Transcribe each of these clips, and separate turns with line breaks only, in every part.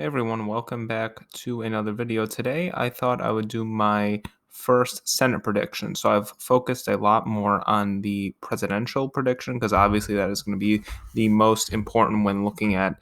Hey everyone, welcome back to another video. Today I thought I would do my first Senate prediction. So I've focused a lot more on the presidential prediction because obviously that is going to be the most important when looking at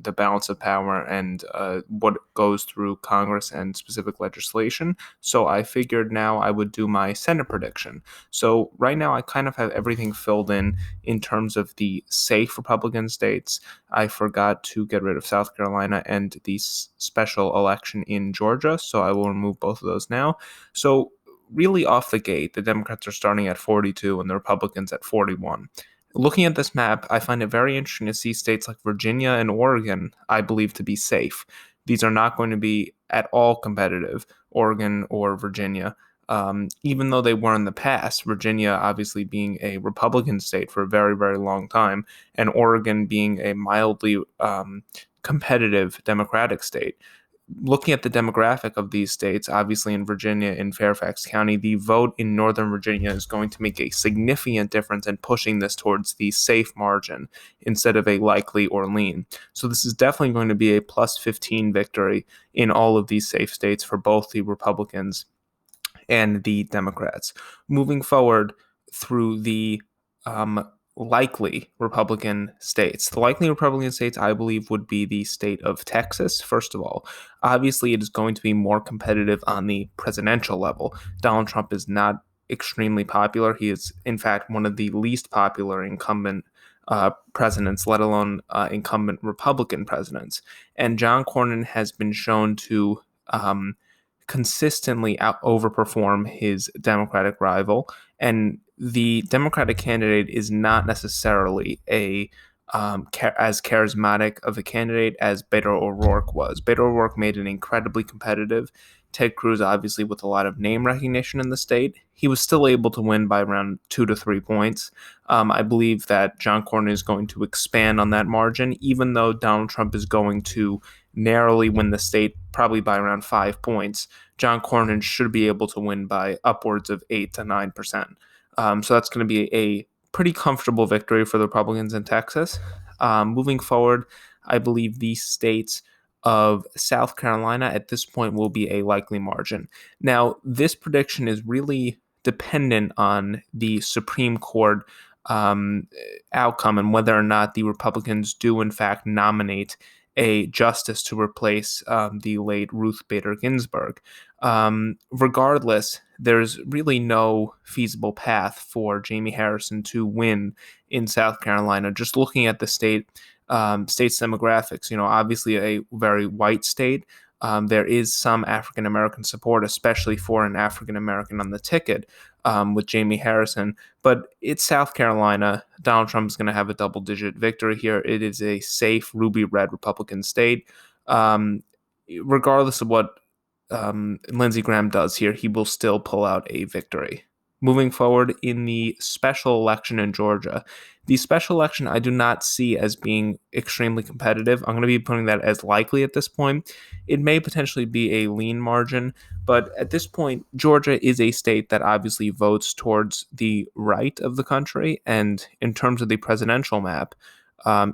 the balance of power and what goes through Congress and specific legislation. So I figured now I would do my Senate prediction. So right now I kind of have everything filled in terms of the safe Republican states. I forgot to get rid of South Carolina and the special election in Georgia, so I will remove both of those now. So, really, off the gate, the Democrats are starting at 42 and the Republicans at 41. Looking at this map, I find it very interesting to see states like Virginia and Oregon, I believe, to be safe. These are not going to be at all competitive, Oregon or Virginia. Even though they were in the past, Virginia obviously being a Republican state for a very, very long time, and Oregon being a mildly competitive Democratic state. Looking at the demographic of these states, obviously in Virginia, in Fairfax County, the vote in Northern Virginia is going to make a significant difference in pushing this towards the safe margin instead of a likely or lean. So this is definitely going to be a plus 15 victory in all of these safe states for both the Republicans and the Democrats. Moving forward through the likely Republican states. The likely Republican states, I believe, would be the state of Texas, first of all. Obviously, it is going to be more competitive on the presidential level. Donald Trump is not extremely popular. He is, in fact, one of the least popular incumbent presidents, let alone incumbent Republican presidents. And John Cornyn has been shown to consistently overperform his Democratic rival. And the Democratic candidate is not necessarily as charismatic of a candidate as Beto O'Rourke was. Beto O'Rourke made it incredibly competitive. Ted Cruz, obviously, with a lot of name recognition in the state, he was still able to win by around 2 to 3 points. I believe that John Cornyn is going to expand on that margin, even though Donald Trump is going to narrowly win the state, probably by around 5 points. John Cornyn should be able to win by upwards of 8 to 9%. So that's going to be a pretty comfortable victory for the Republicans in Texas. Moving forward, I believe the states of South Carolina at this point will be a likely margin. Now, this prediction is really dependent on the Supreme Court outcome and whether or not the Republicans do, in fact, nominate a justice to replace the late Ruth Bader Ginsburg. Regardless, there's really no feasible path for Jamie Harrison to win in South Carolina. Just looking at the state's demographics, obviously a very white state. There is some African American support, especially for an African American on the ticket with Jamie Harrison. But it's South Carolina. Donald Trump is going to have a double-digit victory here. It is a safe, ruby red Republican state. Regardless of what Lindsey Graham does here, he will still pull out a victory. Moving forward in the special election in Georgia, the special election I do not see as being extremely competitive. I'm going to be putting that as likely at this point. It may potentially be a lean margin, but at this point, Georgia is a state that obviously votes towards the right of the country. And in terms of the presidential map,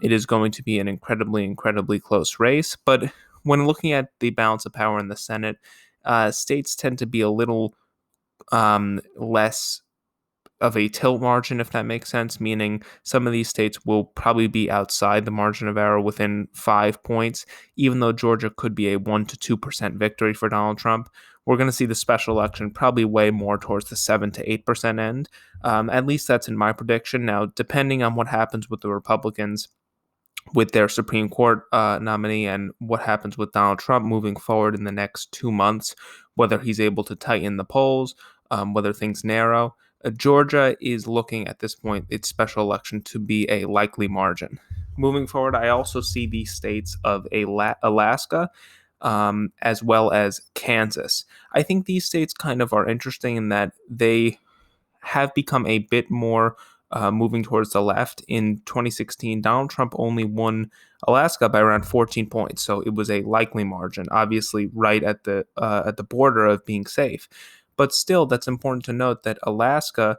it is going to be an incredibly, incredibly close race. But when looking at the balance of power in the Senate, states tend to be a little less of a tilt margin, if that makes sense, meaning some of these states will probably be outside the margin of error within 5 points, even though Georgia could be a 1 to 2% victory for Donald Trump. We're going to see the special election probably way more towards the 7 to 8% end. At least that's in my prediction. Now, depending on what happens with the Republicans, with their Supreme Court nominee, and what happens with Donald Trump moving forward in the next 2 months, whether he's able to tighten the polls, whether things narrow. Georgia is looking at this point, its special election, to be a likely margin. Moving forward, I also see the states of Alaska as well as Kansas. I think these states kind of are interesting in that they have become a bit more moving towards the left. In 2016, Donald Trump only won Alaska by around 14 points, so it was a likely margin, obviously right at the border of being safe. But still, that's important to note that Alaska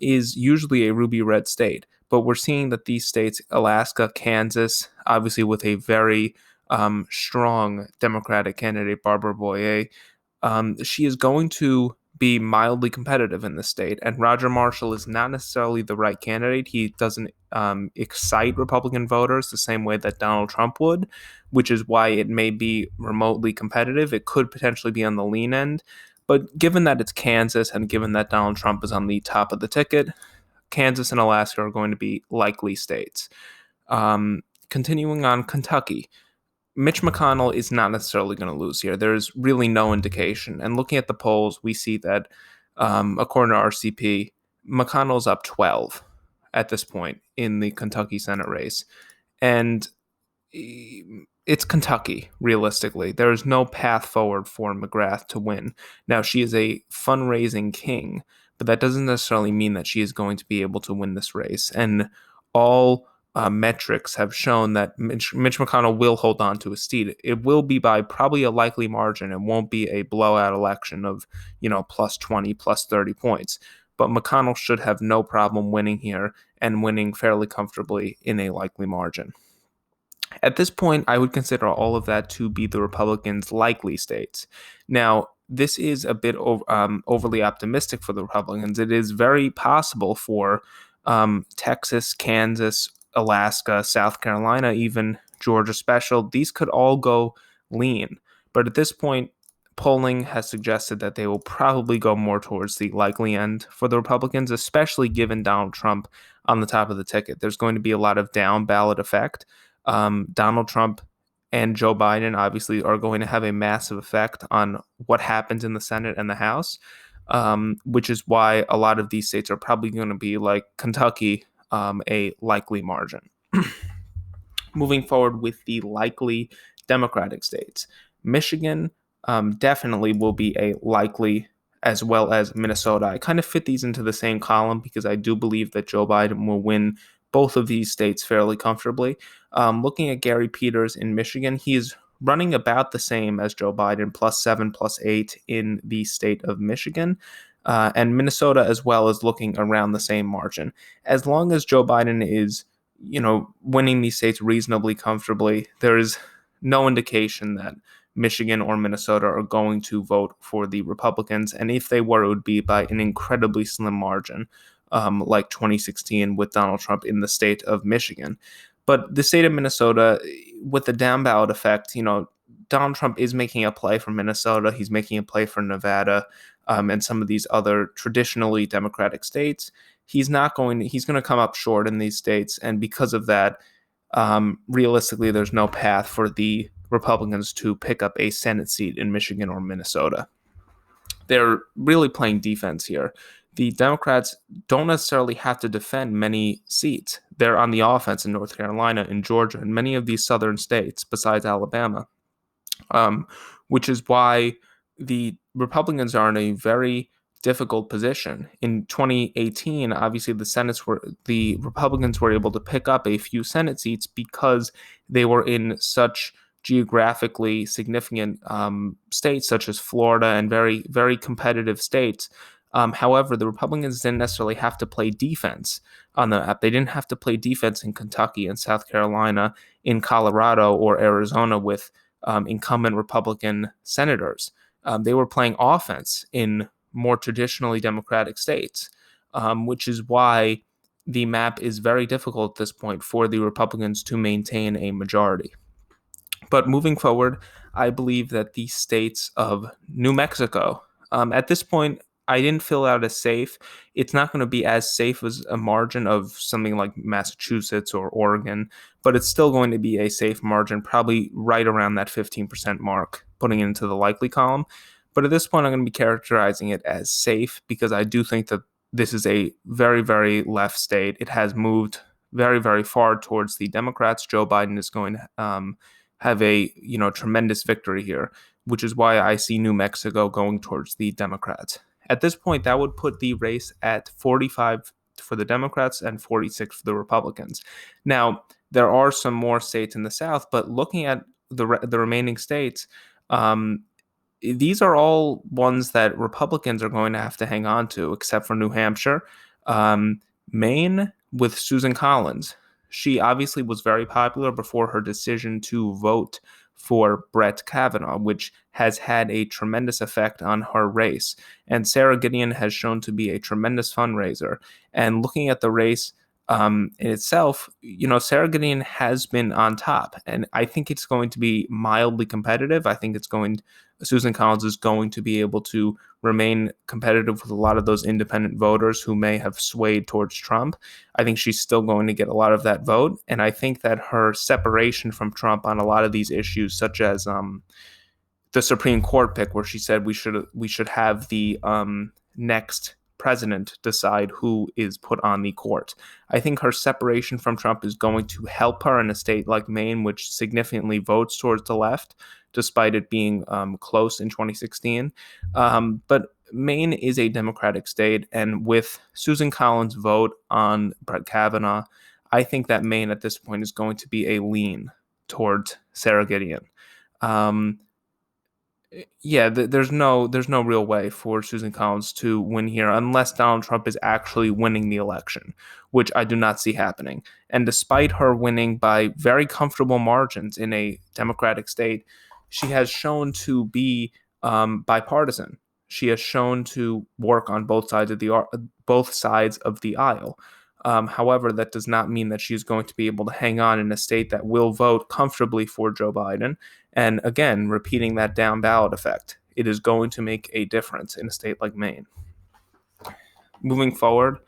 is usually a ruby red state. But we're seeing that these states, Alaska, Kansas, obviously with a very strong Democratic candidate, Barbara Boyer. She is going to be mildly competitive in the state, and Roger Marshall is not necessarily the right candidate. He doesn't excite Republican voters the same way that Donald Trump would, which is why it may be remotely competitive. It could potentially be on the lean end, but given that it's Kansas and given that Donald Trump is on the top of the ticket, Kansas and Alaska are going to be likely states. Continuing on, Kentucky. Mitch McConnell is not necessarily going to lose here. There's really no indication. And looking at the polls, we see that, according to RCP, McConnell's up 12 at this point in the Kentucky Senate race. And it's Kentucky, realistically. There is no path forward for McGrath to win. Now, she is a fundraising king, but that doesn't necessarily mean that she is going to be able to win this race. And all metrics have shown that Mitch McConnell will hold on to his seat. It will be by probably a likely margin. It won't be a blowout election of, plus 20, plus 30 points. But McConnell should have no problem winning here and winning fairly comfortably in a likely margin. At this point, I would consider all of that to be the Republicans' likely states. Now, this is a bit overly optimistic for the Republicans. It is very possible for Texas, Kansas, Alaska, South Carolina, even Georgia special. These could all go lean. But at this point, polling has suggested that they will probably go more towards the likely end for the Republicans, especially given Donald Trump on the top of the ticket. There's going to be a lot of down ballot effect. Donald Trump and Joe Biden obviously are going to have a massive effect on what happens in the Senate and the House, which is why a lot of these states are probably going to be like Kentucky, a likely margin. Moving forward with the likely Democratic states, Michigan definitely will be a likely, as well as Minnesota. I kind of fit these into the same column because I do believe that Joe Biden will win both of these states fairly comfortably. Looking at Gary Peters in Michigan, he's running about the same as Joe Biden, +7, +8 in the state of Michigan. And Minnesota as well is looking around the same margin. As long as Joe Biden is, winning these states reasonably comfortably, there is no indication that Michigan or Minnesota are going to vote for the Republicans. And if they were, it would be by an incredibly slim margin, like 2016 with Donald Trump in the state of Michigan. But the state of Minnesota, with the down ballot effect, Donald Trump is making a play for Minnesota. He's making a play for Nevada, and some of these other traditionally Democratic states. He's going to come up short in these states. And because of that, realistically, there's no path for the Republicans to pick up a Senate seat in Michigan or Minnesota. They're really playing defense here. The Democrats don't necessarily have to defend many seats. They're on the offense in North Carolina, in Georgia, and many of these southern states besides Alabama, which is why the Republicans are in a very difficult position. In 2018, obviously the Republicans were able to pick up a few Senate seats because they were in such geographically significant states such as Florida and very, very competitive states. However, the Republicans didn't necessarily have to play defense on the map. They didn't have to play defense in Kentucky and South Carolina, in Colorado or Arizona with incumbent Republican senators. They were playing offense in more traditionally Democratic states, which is why the map is very difficult at this point for the Republicans to maintain a majority. But moving forward, I believe that the states of New Mexico, at this point, I didn't fill out as safe. It's not going to be as safe as a margin of something like Massachusetts or Oregon, but it's still going to be a safe margin, probably right around that 15% mark, putting it into the likely column. But at this point, I'm going to be characterizing it as safe because I do think that this is a very, very left state. It has moved very, very far towards the Democrats. Joe Biden is going to have a tremendous victory here, which is why I see New Mexico going towards the Democrats. At this point, that would put the race at 45 for the Democrats and 46 for the Republicans. Now, there are some more states in the South, but looking at the remaining states, these are all ones that Republicans are going to have to hang on to, except for New Hampshire. Maine with Susan Collins. She obviously was very popular before her decision to vote for Brett Kavanaugh, which has had a tremendous effect on her race. And Sarah Gideon has shown to be a tremendous fundraiser. And looking at the race in itself, Sarah Gideon has been on top, and I think it's going to be mildly competitive. I think Susan Collins is going to be able to remain competitive with a lot of those independent voters who may have swayed towards Trump. I think she's still going to get a lot of that vote, and I think that her separation from Trump on a lot of these issues, such as the Supreme Court pick, where she said we should have the next president decide who is put on the court. I think her separation from Trump is going to help her in a state like Maine, which significantly votes towards the left, despite it being close in 2016. But Maine is a Democratic state, and with Susan Collins' vote on Brett Kavanaugh, I think that Maine at this point is going to be a lean towards Sarah Gideon. There's no real way for Susan Collins to win here unless Donald Trump is actually winning the election, which I do not see happening. And despite her winning by very comfortable margins in a Democratic state, she has shown to be bipartisan. She has shown to work on both sides of the aisle. However, that does not mean that she's going to be able to hang on in a state that will vote comfortably for Joe Biden. And again, repeating that down ballot effect, it is going to make a difference in a state like Maine. Moving forward,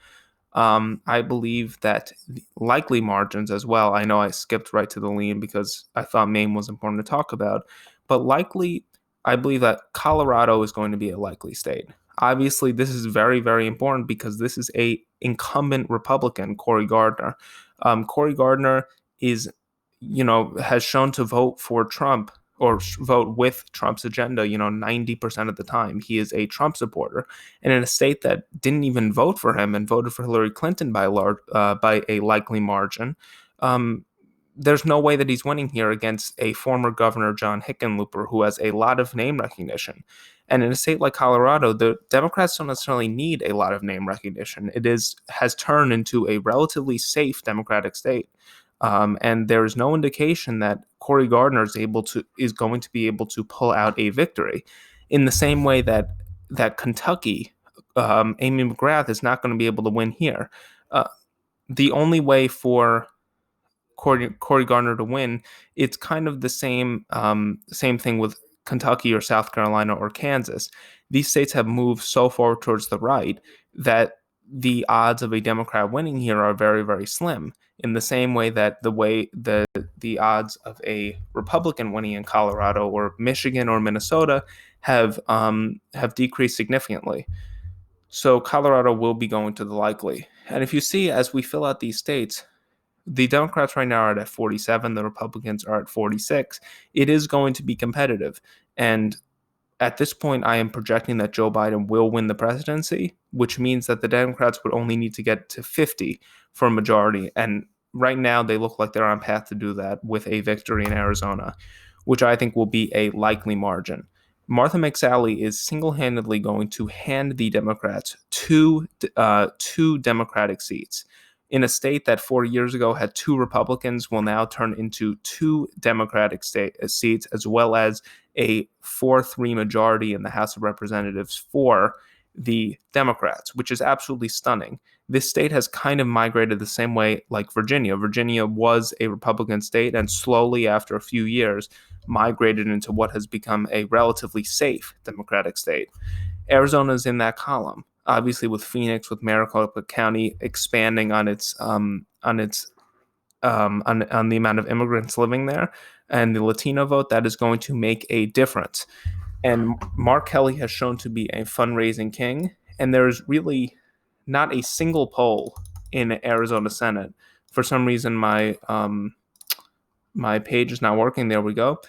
I believe that likely margins as well. I know I skipped right to the lean because I thought Maine was important to talk about, but likely, I believe that Colorado is going to be a likely state. Obviously, this is very, very important because this is a incumbent Republican, Cory Gardner. Cory Gardner has shown to vote for Trump or vote with Trump's agenda, 90% of the time. He is a Trump supporter. And in a state that didn't even vote for him and voted for Hillary Clinton by a likely margin, there's no way that he's winning here against a former governor, John Hickenlooper, who has a lot of name recognition. And in a state like Colorado, the Democrats don't necessarily need a lot of name recognition. Has turned into a relatively safe Democratic state. And there is no indication that Cory Gardner is going to be able to pull out a victory. In the same way that Kentucky, Amy McGrath is not going to be able to win here. The only way for Cory Gardner to win, it's kind of the same thing with Kentucky or South Carolina or Kansas. These states have moved so far towards the right that the odds of a Democrat winning here are very, very slim. In the same way that the odds of a Republican winning in Colorado or Michigan or Minnesota have decreased significantly. So Colorado will be going to the likely. And if you see, as we fill out these states, the Democrats right now are at 47. The Republicans are at 46. It is going to be competitive. And at this point, I am projecting that Joe Biden will win the presidency, which means that the Democrats would only need to get to 50 for a majority. And right now, they look like they're on path to do that with a victory in Arizona, which I think will be a likely margin. Martha McSally is single-handedly going to hand the Democrats two Democratic seats. In a state that 4 years ago had two Republicans, will now turn into two Democratic seats, as well as a 4-3 majority in the House of Representatives for the Democrats, which is absolutely stunning. This state has kind of migrated the same way like Virginia. Virginia was a Republican state and slowly, after a few years, migrated into what has become a relatively safe Democratic state. Arizona is in that column. Obviously, with Phoenix, with Maricopa County expanding on the amount of immigrants living there, and the Latino vote, that is going to make a difference. And Mark Kelly has shown to be a fundraising king, and there is really not a single poll in Arizona Senate. For some reason, my page is not working. There we go.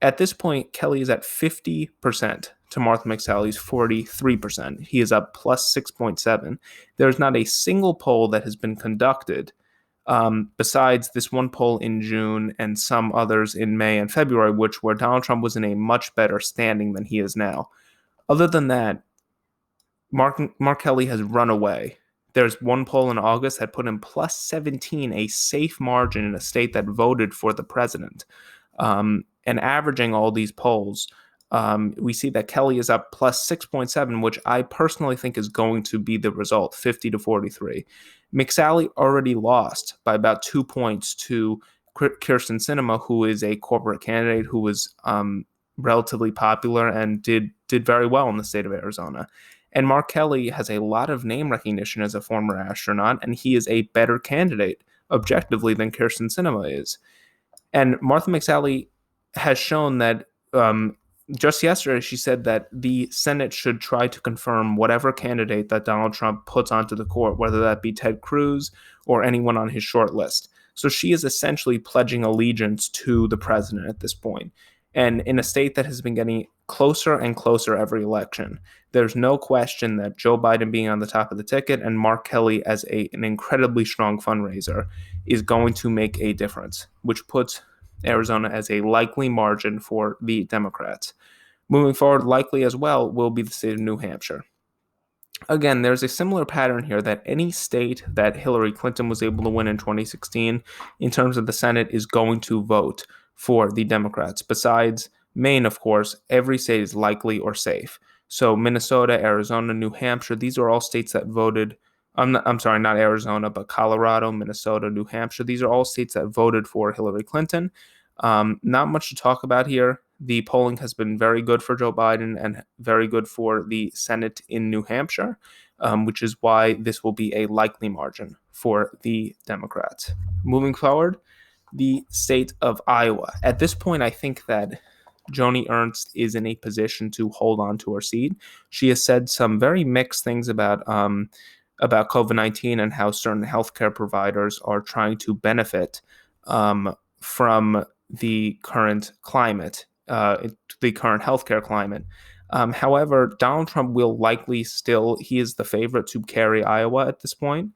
At this point, Kelly is at 50% to Martha McSally's 43%. He is up plus 6.7. There's not a single poll that has been conducted besides this one poll in June and some others in May and February, where Donald Trump was in a much better standing than he is now. Other than that, Mark Kelly has run away. There's one poll in August that put him plus 17, a safe margin in a state that voted for the president. And averaging all these polls, we see that Kelly is up plus 6.7, which I personally think is going to be the result, 50 to 43. McSally already lost by about 2 points to Kirsten Sinema, who is a corporate candidate who was relatively popular and did very well in the state of Arizona. And Mark Kelly has a lot of name recognition as a former astronaut, and he is a better candidate objectively than Kirsten Sinema is. And Martha McSally has shown that just yesterday she said that the Senate should try to confirm whatever candidate that Donald Trump puts onto the court, whether that be Ted Cruz or anyone on his short list. So she is essentially pledging allegiance to the president at this point. And in a state that has been getting closer and closer every election, there's no question that Joe Biden being on the top of the ticket and Mark Kelly as an incredibly strong fundraiser is going to make a difference, which puts Arizona as a likely margin for the Democrats. Moving forward, likely as well will be the state of New Hampshire. Again, there's a similar pattern here that any state that Hillary Clinton was able to win in 2016 in terms of the Senate is going to vote for the Democrats. Besides Maine, of course, every state is likely or safe. So Minnesota, Arizona, New Hampshire, these are all states that voted. I'm sorry, not Arizona, but Colorado, Minnesota, New Hampshire. These are all states that voted for Hillary Clinton. Not much to talk about here. The polling has been very good for Joe Biden and very good for the Senate in New Hampshire, which is why this will be a likely margin for the Democrats. Moving forward, the state of Iowa. At this point, I think that Joni Ernst is in a position to hold on to her seat. She has said some very mixed things about COVID-19 and how certain healthcare providers are trying to benefit from the current climate, the current healthcare climate. However, Donald Trump will likely he is the favorite to carry Iowa at this point,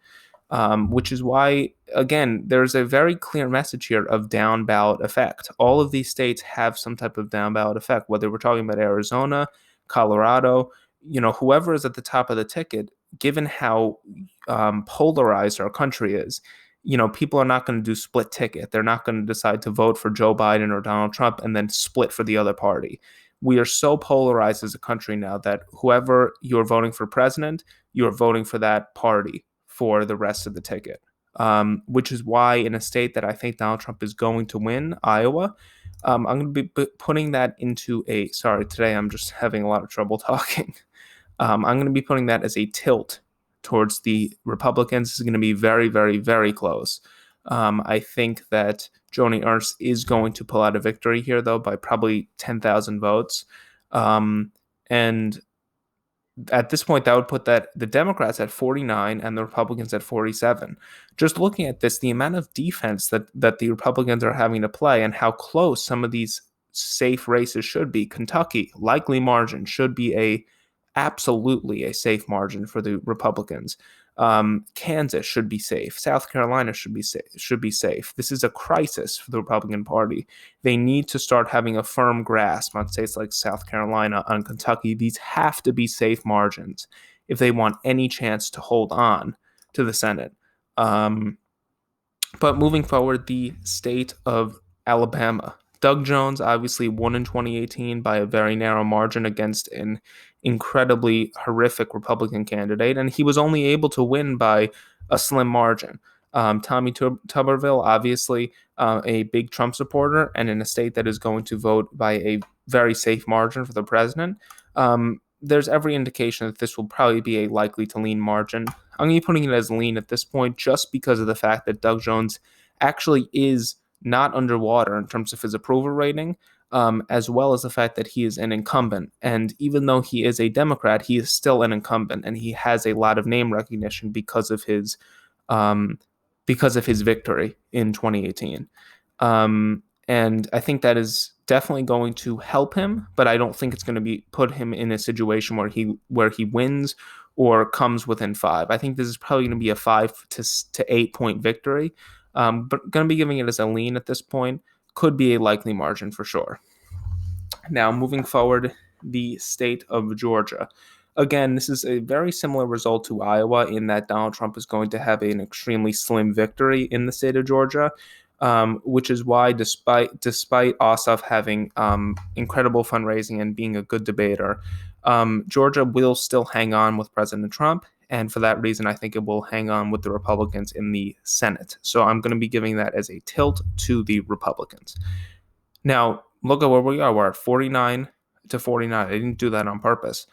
which is why, again, there's a very clear message here of down ballot effect. All of these states have some type of down ballot effect, whether we're talking about Arizona, Colorado, whoever is at the top of the ticket, given how polarized our country is. People are not going to do split ticket. They're not going to decide to vote for Joe Biden or Donald Trump and then split for the other party. We are so polarized as a country now that whoever you're voting for president, you're voting for that party for the rest of the ticket, which is why in a state that I think Donald Trump is going to win, Iowa, I'm going to be putting that into sorry, today I'm just having a lot of trouble talking. I'm going to be putting that as a tilt towards the Republicans. This is going to be very, very, very close. I think that Joni Ernst is going to pull out a victory here, though, by probably 10,000 votes. And at this point, that would put the Democrats at 49 and the Republicans at 47. Just looking at this, the amount of defense that the Republicans are having to play and how close some of these safe races should be. Kentucky, likely margin, should be absolutely a safe margin for the Republicans. Kansas should be safe. South Carolina should be safe. This is a crisis for the Republican Party. They need to start having a firm grasp on states like South Carolina, on Kentucky. These have to be safe margins if they want any chance to hold on to the Senate. But moving forward, the state of Alabama. Doug Jones obviously won in 2018 by a very narrow margin against an incredibly horrific Republican candidate, and he was only able to win by a slim margin. Tommy Tuberville, obviously a big Trump supporter, and in a state that is going to vote by a very safe margin for the president, there's every indication that this will probably be a likely to lean margin. I'm going to be putting it as lean at this point just because of the fact that Doug Jones actually is not underwater in terms of his approval rating, as well as the fact that he is an incumbent. And even though he is a Democrat, he is still an incumbent, and he has a lot of name recognition because of his victory in 2018. And I think that is definitely going to help him, but I don't think it's going to put him in a situation where he wins or comes within 5. I think this is probably going to be a 5 to 8 point victory. But going to be giving it as a lean at this point. Could be a likely margin for sure. Now, moving forward, the state of Georgia. Again, this is a very similar result to Iowa in that Donald Trump is going to have an extremely slim victory in the state of Georgia. which is why, despite Ossoff having incredible fundraising and being a good debater, Georgia will still hang on with President Trump. And for that reason, I think it will hang on with the Republicans in the Senate. So I'm going to be giving that as a tilt to the Republicans. Now, look at where we are. We're at 49 to 49. I didn't do that on purpose.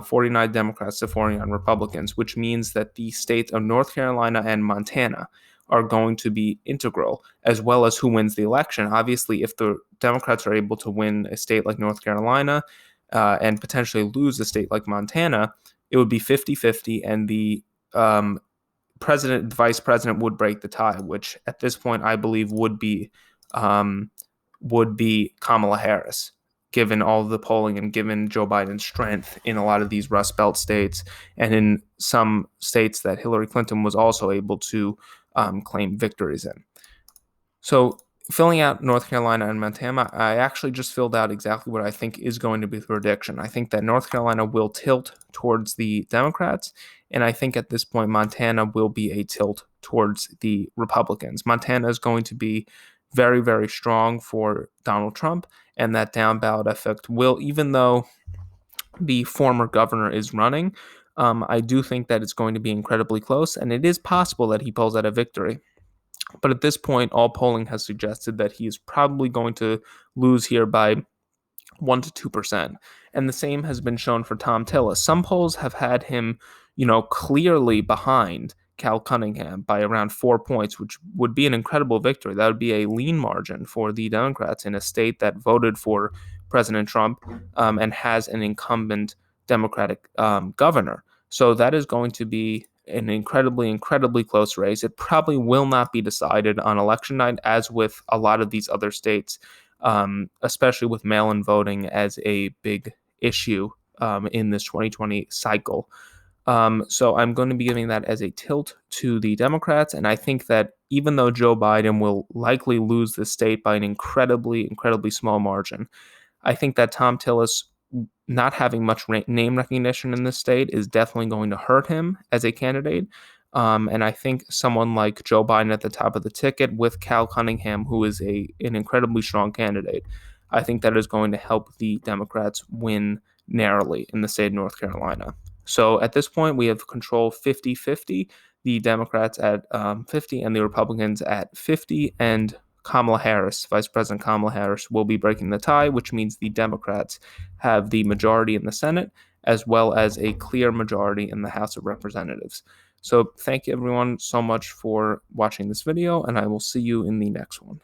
49 Democrats to 49 Republicans, which means that the states of North Carolina and Montana are going to be integral, as well as who wins the election. Obviously, if the Democrats are able to win a state like North Carolina and potentially lose a state like Montana, it would be 50-50, and the vice president would break the tie, which at this point I believe would be Kamala Harris, given all of the polling and given Joe Biden's strength in a lot of these Rust Belt states and in some states that Hillary Clinton was also able to claim victories in. So filling out North Carolina and Montana, I actually just filled out exactly what I think is going to be the prediction. I think that North Carolina will tilt towards the Democrats, and I think at this point Montana will be a tilt towards the Republicans. Montana is going to be very, very strong for Donald Trump, and that down ballot effect will, even though the former governor is running, I do think that it's going to be incredibly close, and it is possible that he pulls out a victory. But at this point, all polling has suggested that he is probably going to lose here by 1 to 2%. And the same has been shown for Tom Tillis. Some polls have had him, clearly behind Cal Cunningham by around 4 points, which would be an incredible victory. That would be a lean margin for the Democrats in a state that voted for President Trump and has an incumbent Democratic governor. So that is going to be an incredibly, incredibly close race. It probably will not be decided on election night, as with a lot of these other states, especially with mail-in voting as a big issue in this 2020 cycle. So I'm going to be giving that as a tilt to the Democrats, and I think that even though Joe Biden will likely lose the state by an incredibly, incredibly small margin, I think that Tom Tillis not having much name recognition in this state is definitely going to hurt him as a candidate. And I think someone like Joe Biden at the top of the ticket with Cal Cunningham, who is an incredibly strong candidate, I think that is going to help the Democrats win narrowly in the state of North Carolina. So at this point, we have control 50-50, the Democrats at 50 and the Republicans at 50, and Vice President Kamala Harris, will be breaking the tie, which means the Democrats have the majority in the Senate, as well as a clear majority in the House of Representatives. So thank you everyone so much for watching this video, and I will see you in the next one.